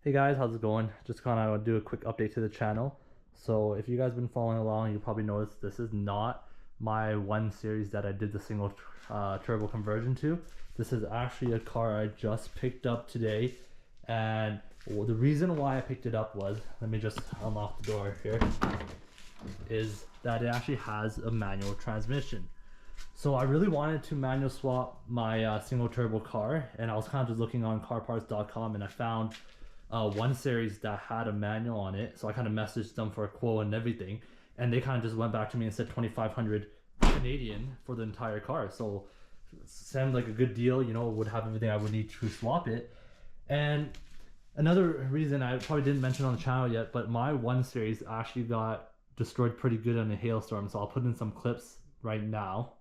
Hey guys, how's it going? Just kind of do a quick update to the channel. So if you guys been following along, you probably noticed this is not my 1 Series that I did the single turbo conversion to. This is actually a car I just picked up today, and the reason why I picked it up was, let me just unlock the door here, is that it actually has a manual transmission. So I really wanted to manual swap my single turbo car, and I was kind of just looking on carparts.com, and I found 1 Series that had a manual on it. So I kind of messaged them for a quote and everything, and they kind of just went back to me and said 2,500 Canadian for the entire car. So it sounded like a good deal, you know, would have everything I would need to swap it. And another reason I probably didn't mention on the channel yet, but my 1 Series actually got destroyed pretty good in a hailstorm. So I'll put in some clips right now.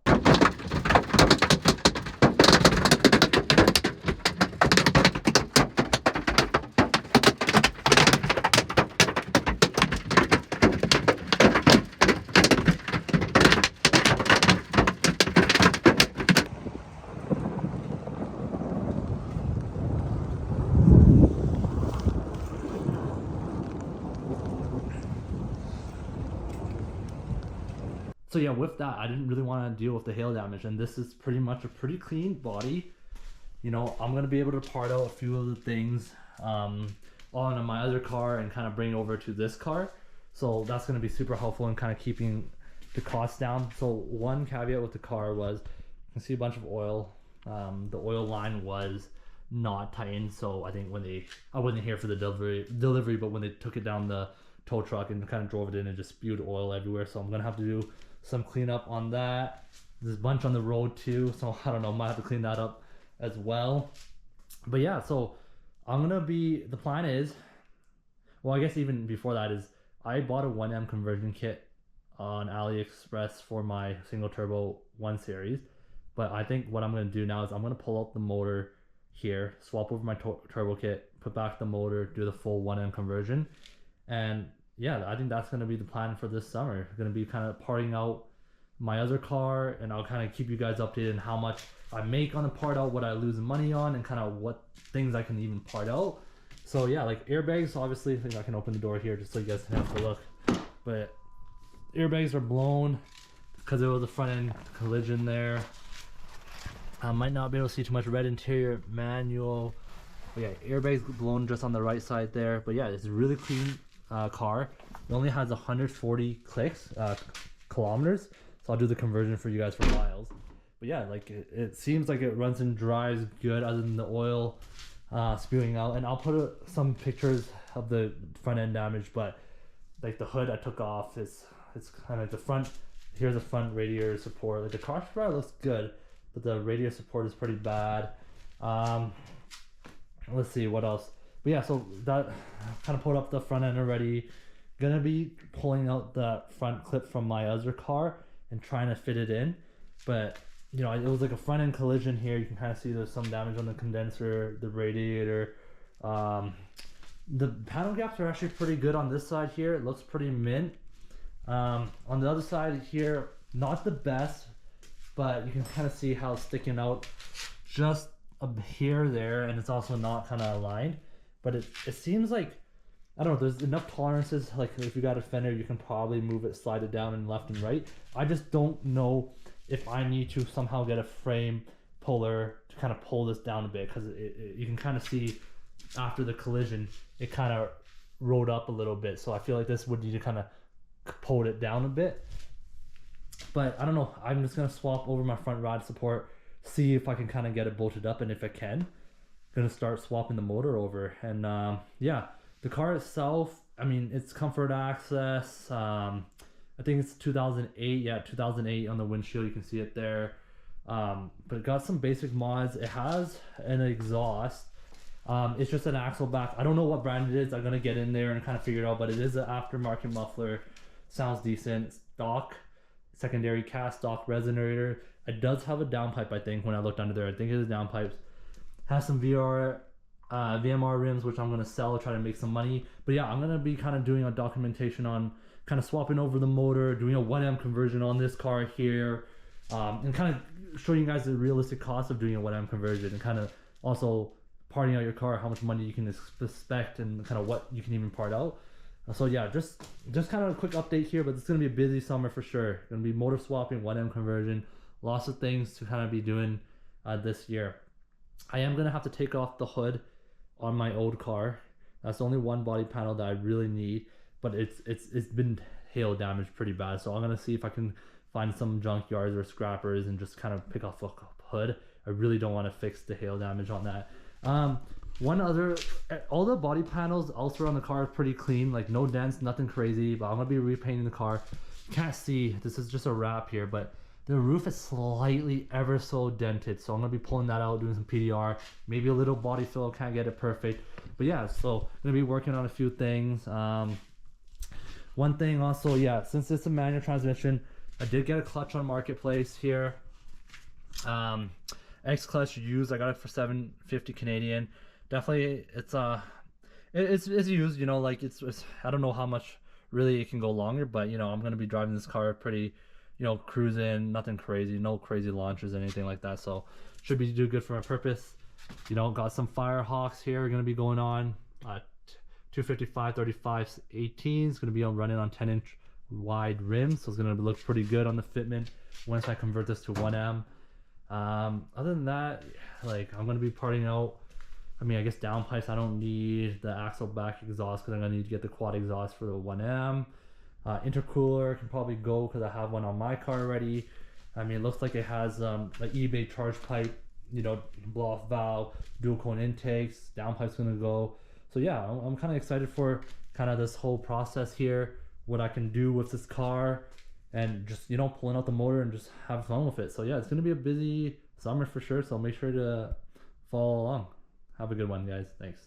So yeah, with that, I didn't really want to deal with the hail damage, and this is pretty much a pretty clean body. You know, I'm gonna be able to part out a few of the things on my other car and kind of bring over to this car. So that's gonna be super helpful in kind of keeping the costs down. So one caveat with the car was, you can see a bunch of oil. The oil line was not tightened, so I think when I wasn't here for the delivery, but when they took it down the tow truck and kind of drove it in, and just spewed oil everywhere. So I'm gonna have to do some cleanup on that. There's a bunch on the road too, so I don't know, might have to clean that up as well. But yeah, so the plan is, well, I guess even before that is, I bought a 1M conversion kit on AliExpress for my single turbo 1 Series. But I think what I'm gonna do now is I'm gonna pull out the motor here, swap over my turbo kit, put back the motor, do the full 1M conversion. And yeah, I think that's going to be the plan for this summer. Going to be kind of parting out my other car, and I'll kind of keep you guys updated on how much I make on the part out, what I lose money on, and kind of what things I can even part out. So yeah, like airbags, obviously, I think I can open the door here just so you guys can have a look. But airbags are blown because there was a front end collision there. I might not be able to see too much. Red interior, manual. But yeah, airbags blown just on the right side there. But yeah, it's a really clean car. It only has 140 kilometers, so I'll do the conversion for you guys for miles. But yeah, like it seems like it runs and drives good, other than the oil spewing out. And I'll put some pictures of the front end damage, but like the hood I took off, it's kind of the front. Here's the front radiator support. Like the car support looks good, but the radiator support is pretty bad. Let's see what else. But yeah, so that kind of pulled up the front end already. Gonna be pulling out the front clip from my other car and trying to fit it in. But you know, it was like a front end collision here. You can kind of see there's some damage on the condenser, the radiator. The panel gaps are actually pretty good on this side here. It looks pretty mint. On the other side here, not the best, but you can kind of see how it's sticking out just here, there, and it's also not kind of aligned. But it seems like, I don't know, there's enough tolerances. Like if you got a fender, you can probably move it, slide it down and left and right. I just don't know if I need to somehow get a frame puller to kind of pull this down a bit, because you can kind of see after the collision it kind of rode up a little bit. So I feel like this would need to kind of pull it down a bit. But I don't know, I'm just gonna swap over my front rod support, see if I can kind of get it bolted up, and if I can, gonna start swapping the motor over. And yeah, the car itself, I mean, it's comfort access. I think it's 2008. Yeah, 2008 on the windshield, you can see it there. But it got some basic mods. It has an exhaust. It's just an axle back. I don't know what brand it is. I'm gonna get in there and kind of figure it out, but it is an aftermarket muffler. Sounds decent. Stock secondary cast stock resonator. It does have a downpipe, I think, when I looked under there. I think it is downpipes. Has some VMR rims, which I'm going to sell, try to make some money. But yeah, I'm going to be kind of doing a documentation on kind of swapping over the motor, doing a 1M conversion on this car here, and kind of showing you guys the realistic cost of doing a 1M conversion, and kind of also parting out your car, how much money you can expect, and kind of what you can even part out. So yeah, just kind of a quick update here, but it's gonna be a busy summer for sure. Gonna be motor swapping, 1M conversion, lots of things to kind of be doing this year. I am gonna have to take off the hood on my old car. That's the only one body panel that I really need, but it's been hail damaged pretty bad. So I'm gonna see if I can find some junkyards or scrappers and just kind of pick off a hood. I really don't want to fix the hail damage on that. One other, all the body panels elsewhere on the car are pretty clean, like no dents, nothing crazy, but I'm gonna be repainting the car. You can't see, this is just a wrap here, but the roof is slightly ever so dented, so I'm gonna be pulling that out, doing some PDR, maybe a little body fill, can't get it perfect, but yeah, so I'm gonna be working on a few things. One thing also, yeah, since it's a manual transmission, I did get a clutch on Marketplace here. X clutch used, I got it for $7.50 Canadian. Definitely, it's used, you know, like it's I don't know how much really it can go longer, but you know, I'm gonna be driving this car pretty, you know, cruising, nothing crazy, no crazy launches, anything like that. So should be do good for my purpose. You know, got some Firehawks here, gonna be going on 255 35 18. It's gonna be on running on 10-inch wide rims, so it's gonna look pretty good on the fitment once I convert this to 1M. Other than that, like I'm gonna be parting out, I mean, I guess downpipes I don't need, the axle back exhaust because I'm gonna need to get the quad exhaust for the 1M. Intercooler can probably go because I have one on my car already. I mean, it looks like it has like eBay charge pipe, you know, blow off valve, dual cone intakes, downpipe's gonna go. So yeah, I'm kind of excited for kind of this whole process here, what I can do with this car, and just, you know, pulling out the motor and just have fun with it. So yeah, it's gonna be a busy summer for sure, so make sure to follow along. Have a good one, guys. Thanks.